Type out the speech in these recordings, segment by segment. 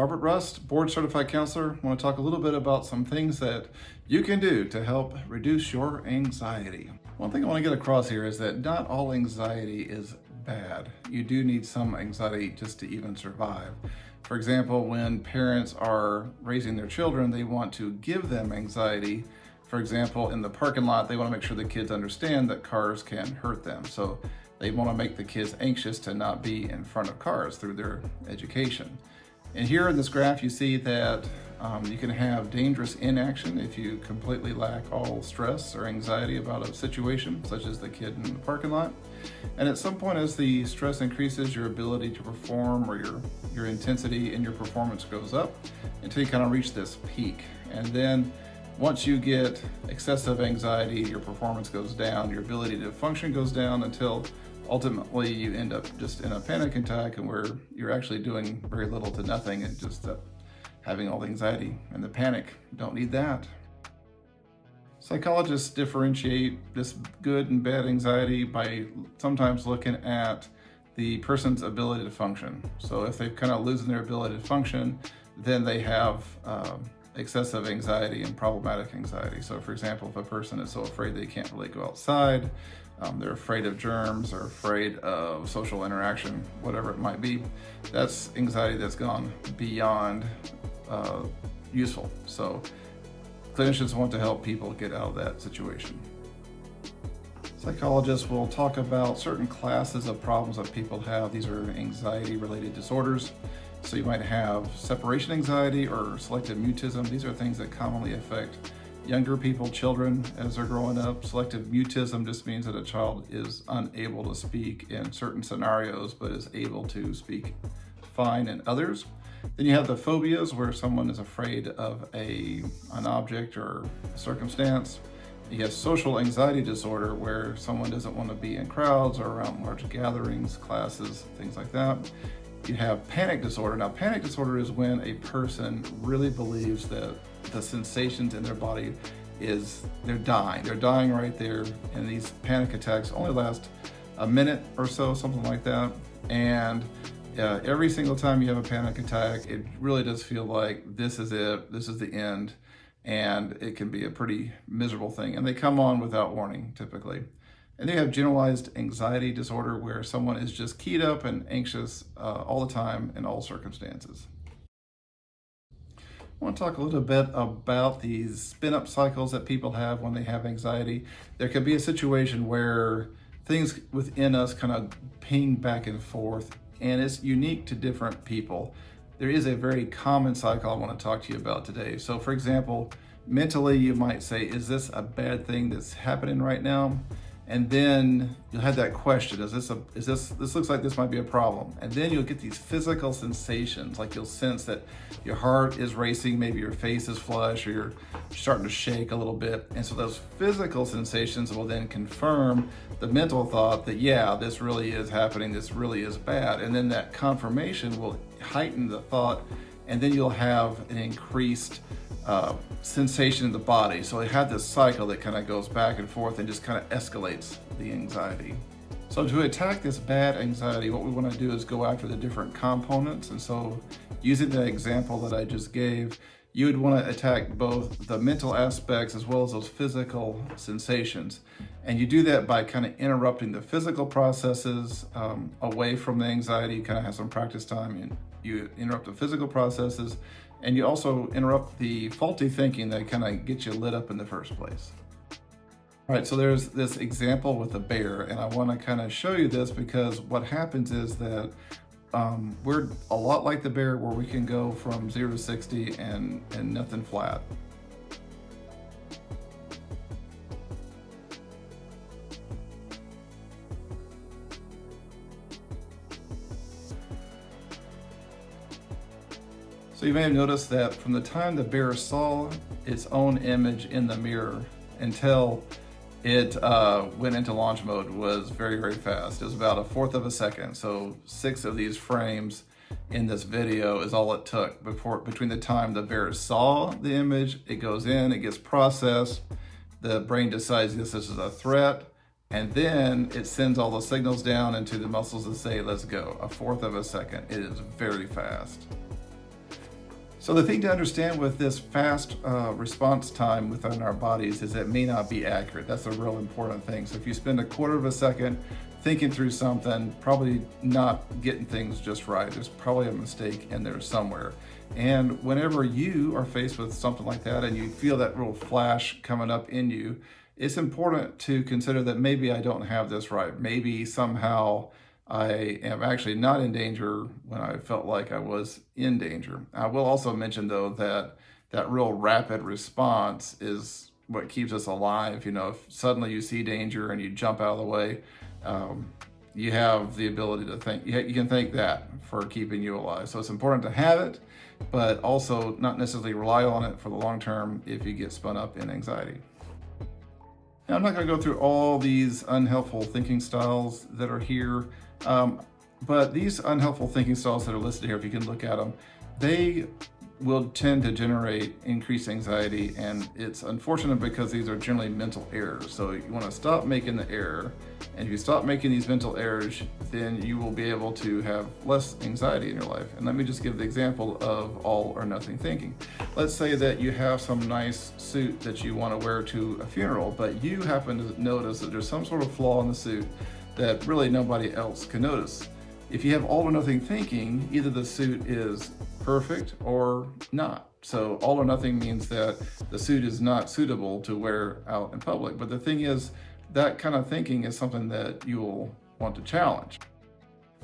Robert Rust, board certified counselor. I want to talk a little bit about some things that you can do to help reduce your anxiety. One thing I want to get across here is that not all anxiety is bad. You do need some anxiety just to even survive. For example, when parents are raising their children, they want to give them anxiety. For example, in the parking lot, they want to make sure the kids understand that cars can hurt them. So they want to make the kids anxious to not be in front of cars through their education. And here in this graph, you see that you can have dangerous inaction if you completely lack all stress or anxiety about a situation, such as the kid in the parking lot. And at some point, as the stress increases, your ability to perform or your intensity in your performance goes up until you kind of reach this peak. And then once you get excessive anxiety, your performance goes down, your ability to function goes down until ultimately you end up just in a panic attack and where you're actually doing very little to nothing and just having all the anxiety and the panic. Don't need that. Psychologists differentiate this good and bad anxiety by sometimes looking at the person's ability to function. So if they've kind of losing their ability to function, then they have excessive anxiety and problematic anxiety. So for example, if a person is so afraid they can't really go outside, they're afraid of germs or afraid of social interaction, whatever it might be, that's anxiety that's gone beyond useful. So clinicians want to help people get out of that situation. Psychologists will talk about certain classes of problems that people have. These are anxiety-related disorders. So you might have separation anxiety or selective mutism. These are things that commonly affect younger people, children, as they're growing up. Selective mutism just means that a child is unable to speak in certain scenarios, but is able to speak fine in others. Then you have the phobias, where someone is afraid of an object or a circumstance. You have social anxiety disorder, where someone doesn't want to be in crowds or around large gatherings, classes, things like that. You have panic disorder. Now, panic disorder is when a person really believes that the sensations in their body they're dying. They're dying right there. And these panic attacks only last a minute or so, something like that. And every single time you have a panic attack, it really does feel like this is it, this is the end. And it can be a pretty miserable thing. And they come on without warning, typically. And then you have generalized anxiety disorder, where someone is just keyed up and anxious all the time in all circumstances. I want to talk a little bit about these spin-up cycles that people have when they have anxiety. There can be a situation where things within us kind of ping back and forth, and it's unique to different people. There is a very common cycle I want to talk to you about today. So for example, mentally you might say, is this a bad thing that's happening right now? And then you'll have that question, this looks like this might be a problem. And then you'll get these physical sensations, like you'll sense that your heart is racing, maybe your face is flush, or you're starting to shake a little bit. And so those physical sensations will then confirm the mental thought that, yeah, this really is happening, this really is bad. And then that confirmation will heighten the thought, and then you'll have an increased sensation in the body. So they have this cycle that kind of goes back and forth and just kind of escalates the anxiety. So to attack this bad anxiety, what we want to do is go after the different components. And so using the example that I just gave, you would want to attack both the mental aspects as well as those physical sensations. And you do that by kind of interrupting the physical processes away from the anxiety. You kind of have some practice time, and you interrupt the physical processes, and you also interrupt the faulty thinking that kind of gets you lit up in the first place. All right, so there's this example with a bear, and I want to kind of show you this because what happens is that we're a lot like the bear, where we can go from 0 to 60 and nothing flat. So you may have noticed that from the time the bear saw its own image in the mirror until it went into launch mode was very, very fast. It was about 1/4 of a second. So 6 of these frames in this video is all it took between the time the bear saw the image, it goes in, it gets processed, the brain decides this is a threat, and then it sends all the signals down into the muscles that say, let's go. 1/4 of a second. It is very fast. So the thing to understand with this fast response time within our bodies is it may not be accurate. That's a real important thing. So if you spend a quarter of a second thinking through something, probably not getting things just right. There's probably a mistake in there somewhere. And whenever you are faced with something like that and you feel that little flash coming up in you, it's important to consider that maybe I don't have this right. Maybe somehow I am actually not in danger when I felt like I was in danger. I will also mention, though, that that real rapid response is what keeps us alive. You know, if suddenly you see danger and you jump out of the way, you have the ability to think. You can thank that for keeping you alive. So it's important to have it, but also not necessarily rely on it for the long term if you get spun up in anxiety. Now, I'm not going to go through all these unhelpful thinking styles that are here, but these unhelpful thinking styles that are listed here, if you can look at them, they will tend to generate increased anxiety, and it's unfortunate because these are generally mental errors. So you want to stop making the error, and if you stop making these mental errors, then you will be able to have less anxiety in your life. And let me just give the example of all or nothing thinking. Let's say that you have some nice suit that you want to wear to a funeral, but you happen to notice that there's some sort of flaw in the suit that really nobody else can notice. If you have all or nothing thinking, either the suit is perfect or not. So all or nothing means that the suit is not suitable to wear out in public. But the thing is, that kind of thinking is something that you will want to challenge.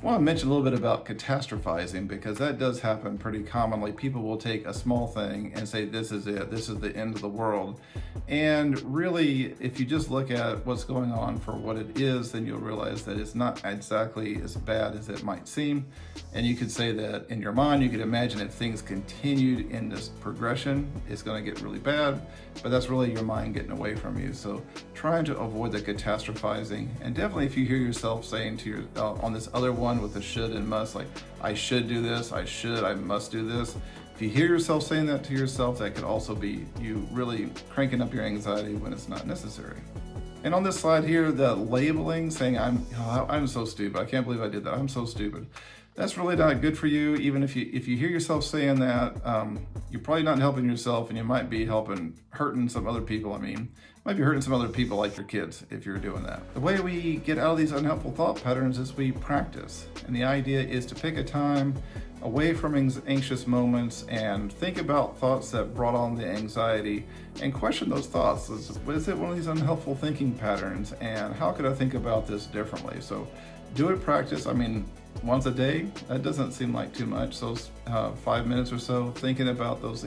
I want to mention a little bit about catastrophizing, because that does happen pretty commonly. People will take a small thing and say, this is it, this is the end of the world. And really, if you just look at what's going on for what it is, then you'll realize that it's not exactly as bad as it might seem. And you could say that in your mind, you could imagine if things continued in this progression, it's going to get really bad, but that's really your mind getting away from you. So trying to avoid the catastrophizing. And definitely if you hear yourself saying to your, on this other one with the should and must, like, I should do this, I must do this. If you hear yourself saying that to yourself, that could also be you really cranking up your anxiety when it's not necessary. And on this slide here, the labeling, saying I'm so stupid, I can't believe I did that, I'm so stupid. That's really not good for you. Even if you hear yourself saying that, you're probably not helping yourself, and you might be hurting some other people. Might be hurting some other people, like your kids, if you're doing that. The way we get out of these unhelpful thought patterns is we practice. And the idea is to pick a time away from anxious moments and think about thoughts that brought on the anxiety and question those thoughts. Is it one of these unhelpful thinking patterns? And how could I think about this differently? So do it, practice. Once a day, that doesn't seem like too much. So 5 minutes or so thinking about those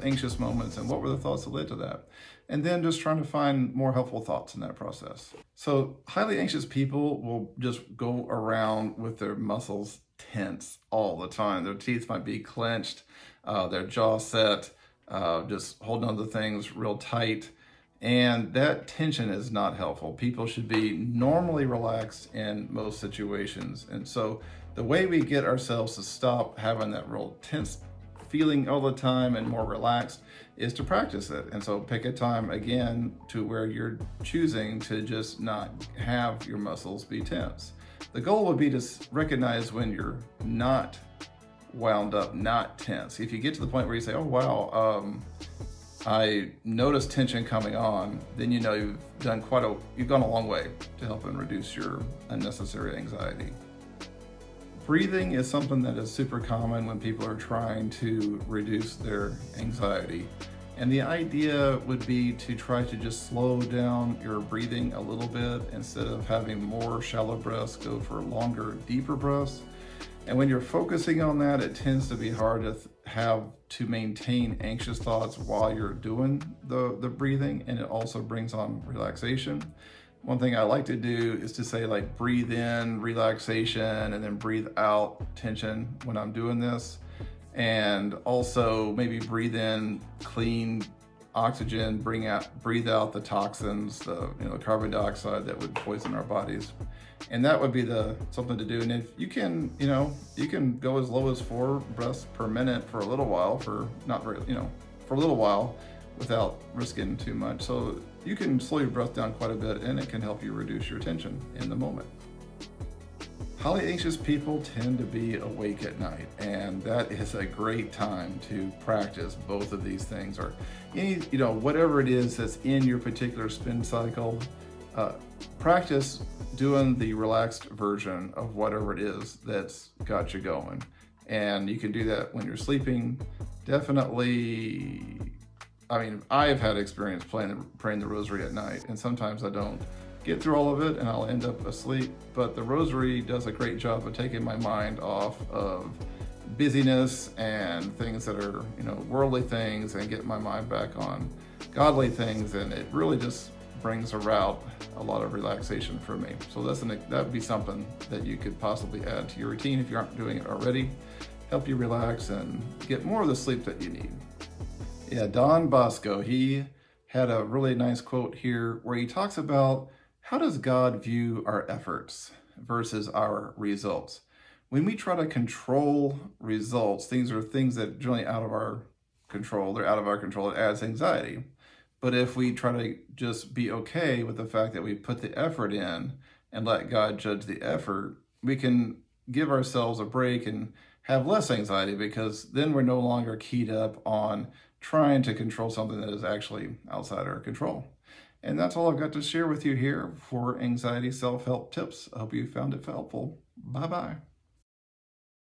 anxious moments and what were the thoughts that led to that. And then just trying to find more helpful thoughts in that process. So highly anxious people will just go around with their muscles tense all the time. Their teeth might be clenched, their jaw set, just holding on to things real tight. And that tension is not helpful. People should be normally relaxed in most situations. And so the way we get ourselves to stop having that real tense feeling all the time and more relaxed is to practice it. And so pick a time, again, to where you're choosing to just not have your muscles be tense. The goal would be to recognize when you're not wound up, not tense. If you get to the point where you say, oh, wow, I noticed tension coming on, then you know you've gone a long way to help and reduce your unnecessary anxiety. Breathing is something that is super common when people are trying to reduce their anxiety. And the idea would be to try to just slow down your breathing a little bit. Instead of having more shallow breaths, go for longer, deeper breaths. And when you're focusing on that, it tends to be hard to have to maintain anxious thoughts while you're doing the breathing, and it also brings on relaxation. One thing I like to do is to say, like, breathe in relaxation and then breathe out tension when I'm doing this. And also maybe breathe in clean oxygen, breathe out the toxins, the carbon dioxide that would poison our bodies. And that would be something to do. And if you can, you can go as low as 4 breaths per minute for a little while, for a little while without risking too much. So you can slow your breath down quite a bit, and it can help you reduce your tension in the moment. Highly anxious people tend to be awake at night, and that is a great time to practice both of these things, or any, whatever it is that's in your particular spin cycle. Practice doing the relaxed version of whatever it is that's got you going. And you can do that when you're sleeping. Definitely, I mean, I've had experience praying the rosary at night, and sometimes I don't get through all of it and I'll end up asleep. But the rosary does a great job of taking my mind off of busyness and things that are, worldly things, and get my mind back on godly things. And it really just brings about a lot of relaxation for me. So that would be something that you could possibly add to your routine if you aren't doing it already. Help you relax and get more of the sleep that you need. Yeah, Don Bosco, he had a really nice quote here where he talks about, how does God view our efforts versus our results? When we try to control results, things are things that are generally out of our control. They're out of our control. It adds anxiety. But if we try to just be okay with the fact that we put the effort in and let God judge the effort, we can give ourselves a break and have less anxiety, because then we're no longer keyed up on trying to control something that is actually outside our control. And that's all I've got to share with you here for Anxiety Self-Help Tips. I hope you found it helpful. Bye-bye.